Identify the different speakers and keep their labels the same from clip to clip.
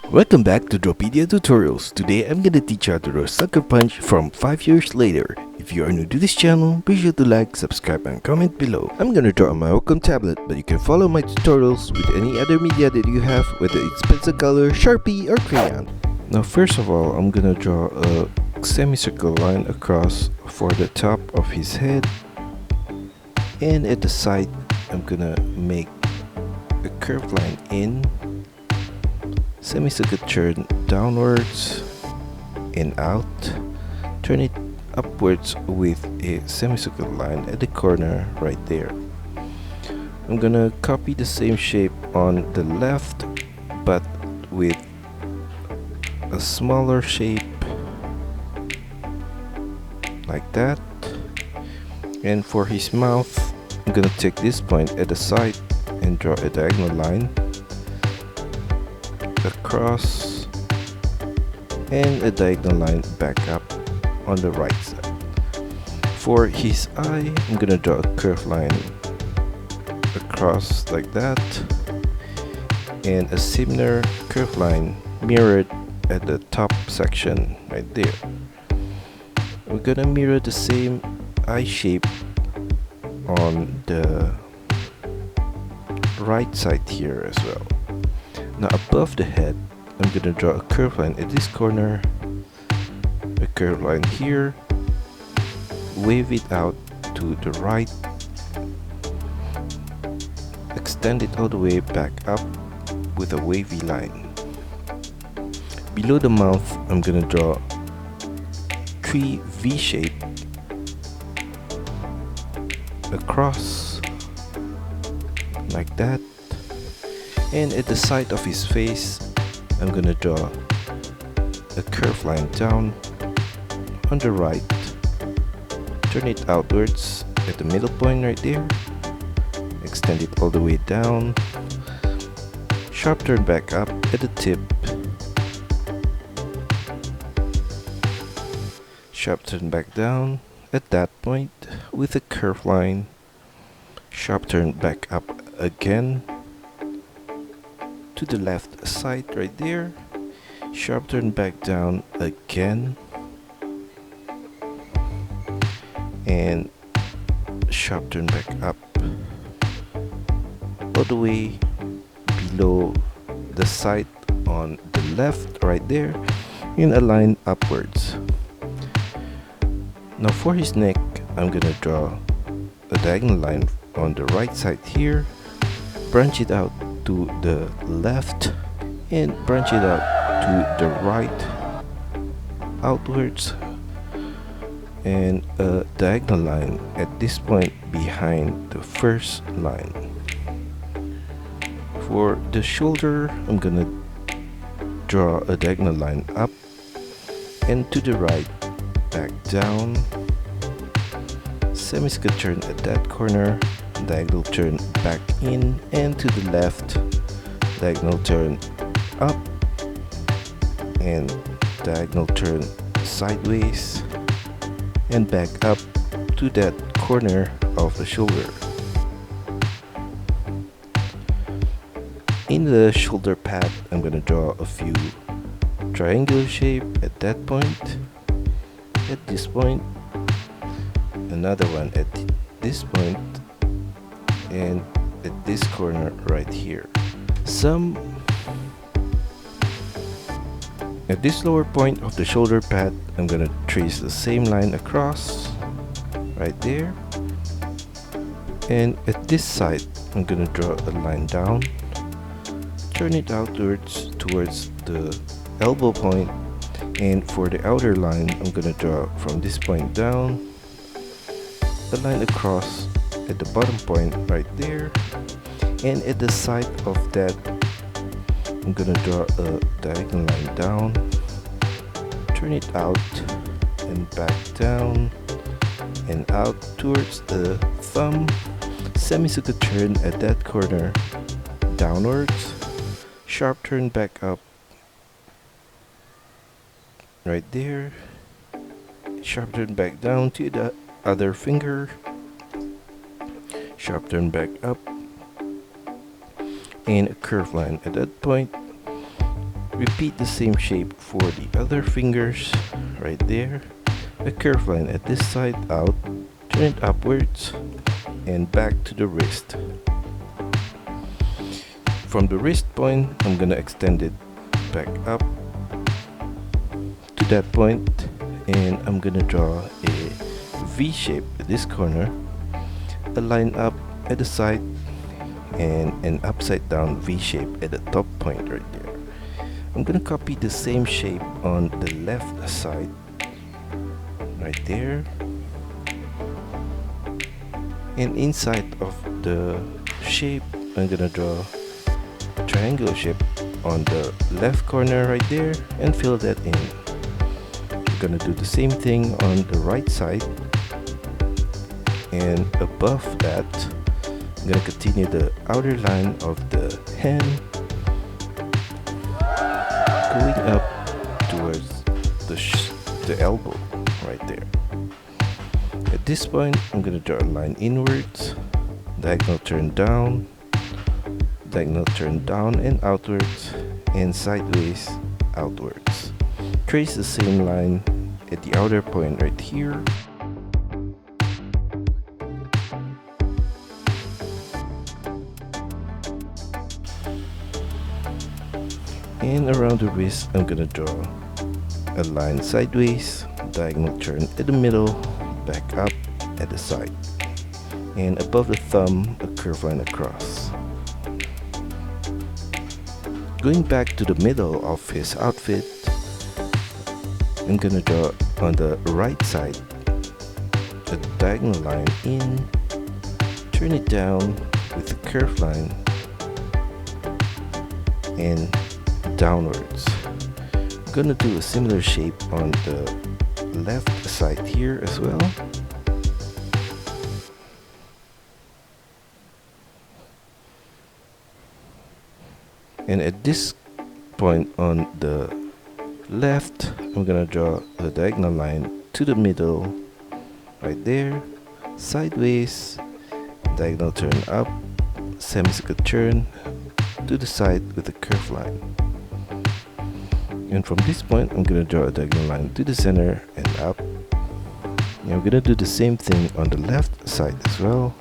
Speaker 1: Welcome back to Drawpedia Tutorials. Today I'm gonna teach you how to draw a sucker punch from 5 years later. If you are new to this channel, be sure to like, subscribe and comment below. I'm gonna draw on my welcome tablet, but you can follow my tutorials with any other media that you have, whether it's pencil color, Sharpie or crayon. Now first of all, I'm gonna draw a semicircle line across for the top of his head, and at the side I'm gonna make a curved line in, semicircle turn downwards and out, turn it upwards with a semicircle line at the corner right there. I'm gonna copy the same shape on the left but with a smaller shape like that. And for his mouth, I'm gonna take this point at the side and draw a diagonal line across and a diagonal line back up on the right side. For his eye, I'm gonna draw a curved line across like that and a similar curved line mirrored at the top section right there. We're gonna mirror the same eye shape on the right side here as well. Now above the head, I'm gonna draw a curved line at this corner, a curved line here, wave it out to the right, extend it all the way back up with a wavy line. Below the mouth, I'm gonna draw 3 V shape across like that. And at the side of his face, I'm gonna draw a curved line down on the right, turn it outwards at the middle point right there, extend it all the way down, sharp turn back up at the tip, sharp turn back down at that point with a curved line, sharp turn back up again to the left side right there, sharp turn back down again and sharp turn back up all the way below the side on the left right there in a line upwards. Now for his neck, I'm gonna draw a diagonal line on the right side here, branch it out to the left and branch it out to the right outwards and a diagonal line at this point behind the first line. For the shoulder, I'm gonna draw a diagonal line up and to the right, back down, semicircle turn at that corner, diagonal turn back in and to the left, diagonal turn up and diagonal turn sideways and back up to that corner of the shoulder. In the shoulder pad, I'm gonna draw a few triangular shape at that point, at this point, another one at this point, and at this corner right here. At this lower point of the shoulder pad, I'm gonna trace the same line across right there, and at this side I'm gonna draw a line down, turn it outwards towards the elbow point, and for the outer line I'm gonna draw from this point down a line across at the bottom point right there, and at the side of that I'm gonna draw a diagonal line down, turn it out and back down and out towards the thumb, semicircle turn at that corner downwards, sharp turn back up right there, sharp turn back down to the other finger, sharp turn back up and a curved line at that point, Repeat the same shape for the other fingers right there. A curved line at this side out, turn it upwards and back to the wrist. From the wrist point, I'm gonna extend it back up to that point, and I'm gonna draw a V shape at this corner, a line up at the side, and an upside down V shape at the top point right there. I'm gonna copy the same shape on the left side right there, and inside of the shape I'm gonna draw a triangle shape on the left corner right there and fill that in. I'm gonna do the same thing on the right side, and above that I'm gonna continue the outer line of the hand going up towards the elbow right there. At this point I'm gonna draw a line inwards, diagonal turn down and outwards, and sideways outwards. Trace the same line at the outer point right here. And around the wrist I'm gonna draw a line sideways, diagonal turn at the middle, back up at the side, and above the thumb a curved line across. Going back to the middle of his outfit, I'm gonna draw on the right side a diagonal line in, turn it down with a curved line and downwards. I'm gonna do a similar shape on the left side here as well. And at this point on the left, I'm gonna draw a diagonal line to the middle right there, sideways, diagonal turn up, semicircle turn to the side with a curved line. And from this point I'm gonna draw a diagonal line to the center and up. And I'm gonna do the same thing on the left side as well.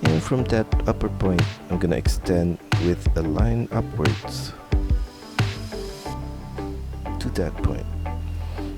Speaker 1: And from that upper point I'm gonna extend with a line upwards to that point.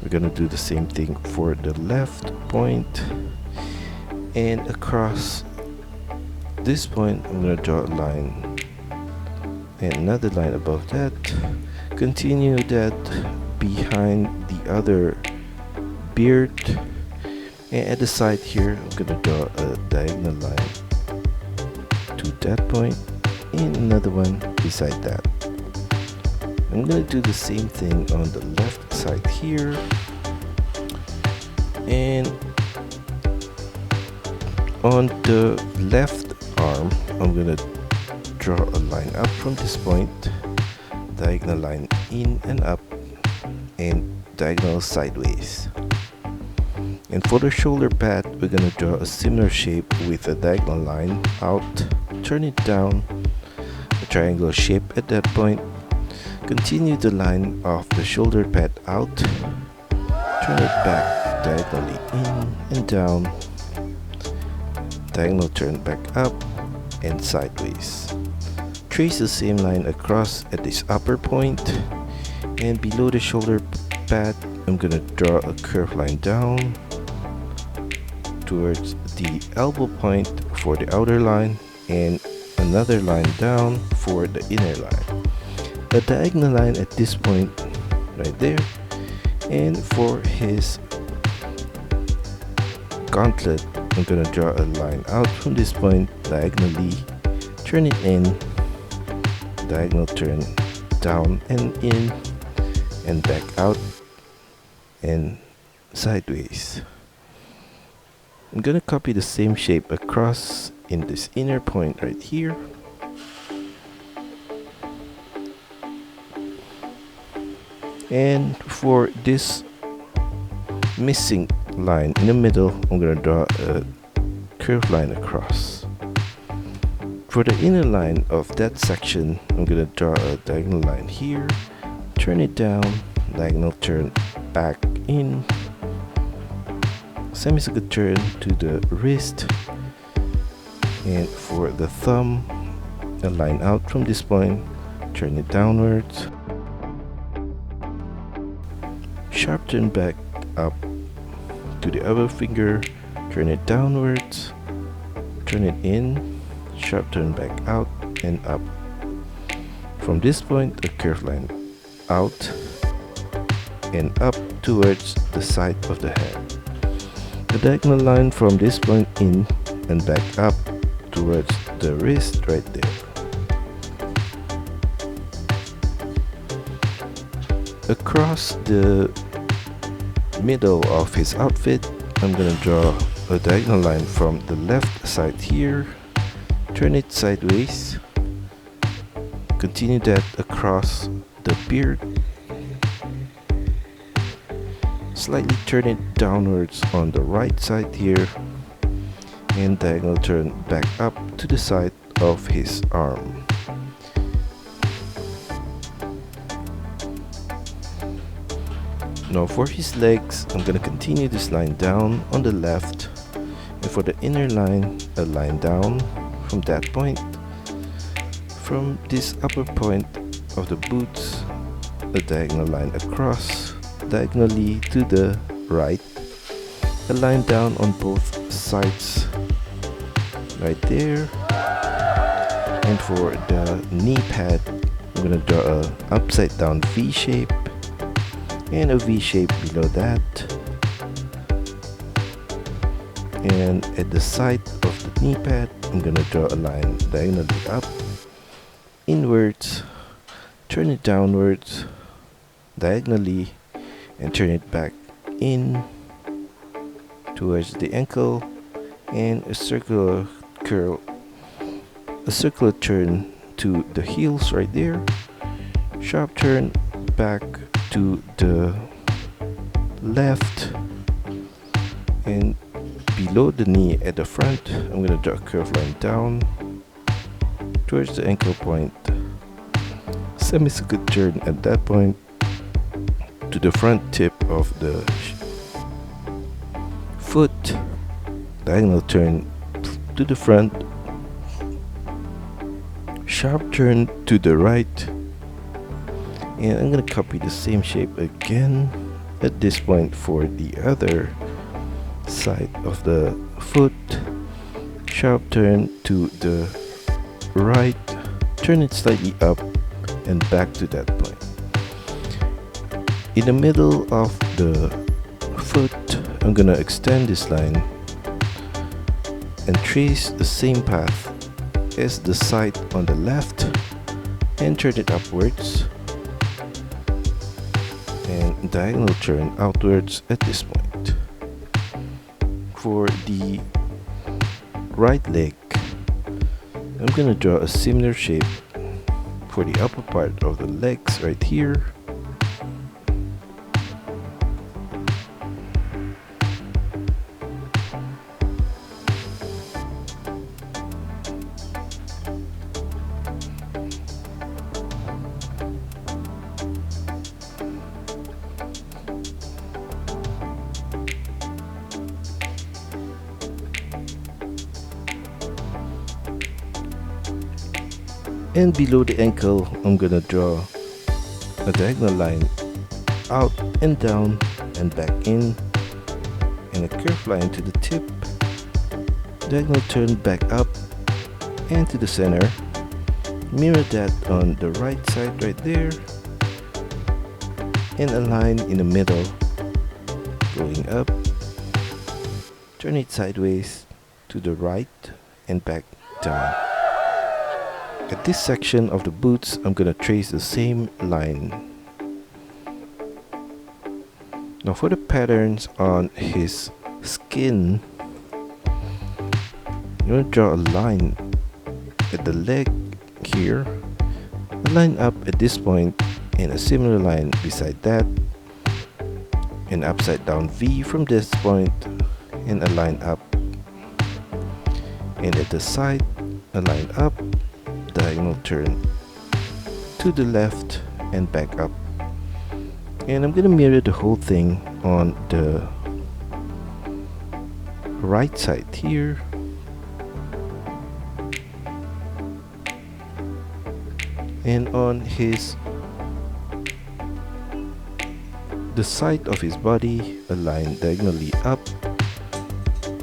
Speaker 1: We're gonna do the same thing for the left point, and across this point I'm gonna draw a line and another line above that. Continue that behind the other beard, and at the side here I'm gonna draw a diagonal line to that point and another one beside that. I'm gonna do the same thing on the left side here, and on the left arm I'm gonna draw a line up from this point, diagonal line in and up, and diagonal sideways. And for the shoulder pad we're gonna draw a similar shape with a diagonal line out, turn it down, a triangle shape at that point. Continue the line of the shoulder pad out, turn it back diagonally in and down, diagonal turn back up and sideways. Trace the same line across at this upper point, and below the shoulder pad I'm gonna draw a curved line down towards the elbow point for the outer line, and another line down for the inner line. A diagonal line at this point right there, and for his gauntlet I'm gonna draw a line out from this point diagonally, turn it in, diagonal turn down and in and back out and sideways. I'm gonna copy the same shape across in this inner point right here. And for this missing line in the middle, I'm gonna draw a curved line across. For the inner line of that section, I'm gonna draw a diagonal line here, turn it down, diagonal turn back in, semicircle turn to the wrist, and for the thumb, a line out from this point, turn it downwards, sharp turn back up to the other finger, turn it downwards, turn it in, sharp turn back out and up. From this point, a curved line out and up towards the side of the head. A diagonal line from this point in and back up towards the wrist right there. Across the middle of his outfit, I'm gonna draw a diagonal line from the left side here, turn it sideways, continue that across the beard, slightly turn it downwards on the right side here, and diagonal turn back up to the side of his arm. Now for his legs, I'm gonna continue this line down on the left, and for the inner line, a line down from that point. From this upper point of the boots, a diagonal line across, diagonally to the right, a line down on both sides right there. And for the knee pad, I'm gonna draw a upside down V shape and a V shape below that, and at the side of the knee pad I'm gonna draw a line diagonally up, inwards, turn it downwards, diagonally, and turn it back in towards the ankle, and a circular curl, a circular turn to the heels right there, sharp turn back to the left, and below the knee at the front I'm going to draw a curved line down towards the ankle point, semicircle turn at that point to the front tip of the foot, diagonal turn to the front, sharp turn to the right, and I'm gonna copy the same shape again at this point for the other side of the foot, sharp turn to the right, turn it slightly up and back to that point. In the middle of the foot, I'm gonna extend this line and trace the same path as the side on the left and turn it upwards, and diagonal turn outwards at this point. For the right leg, I'm gonna draw a similar shape for the upper part of the legs right here, and below the ankle I'm gonna draw a diagonal line out and down and back in, and a curved line to the tip, diagonal turn back up and to the center, mirror that on the right side right there, and a line in the middle going up, turn it sideways to the right and back down. At this section of the boots, I'm gonna trace the same line. Now for the patterns on his skin, I'm gonna draw a line at the leg here, a line up at this point, and a similar line beside that, an upside down V from this point, and a line up, and at the side, a line up, diagonal turn to the left and back up And I'm gonna mirror the whole thing on the right side here. And on the side of his body, align diagonally up,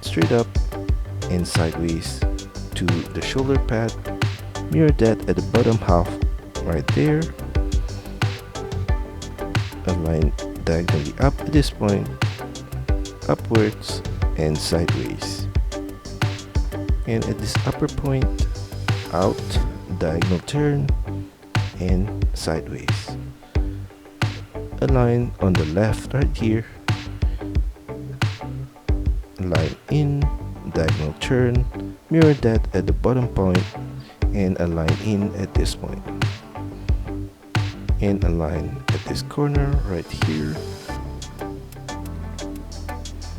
Speaker 1: straight up, and sideways to the shoulder pad. Mirror that at the bottom half right there. Align diagonally up at this point, upwards and sideways. And at this upper point, out, diagonal turn, and sideways. Align on the left right here. Align in, diagonal turn, mirror that at the bottom point, and align in at this point. And align at this corner right here.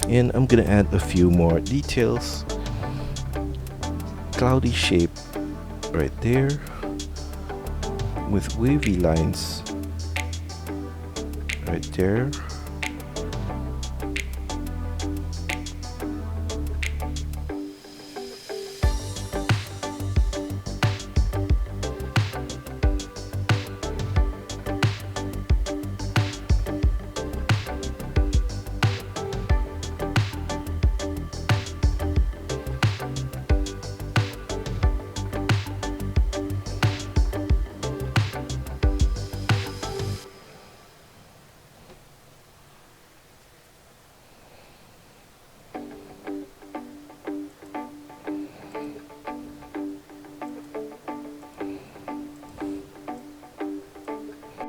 Speaker 1: And I'm gonna add a few more details. Cloudy shape right there with wavy lines right there.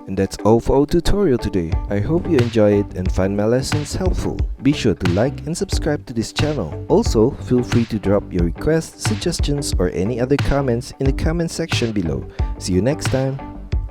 Speaker 1: And that's all for our tutorial today. I hope you enjoy it and find my lessons helpful. Be sure to like and subscribe to this channel. Also, feel free to drop your requests, suggestions, or any other comments in the comment section below. See you next time!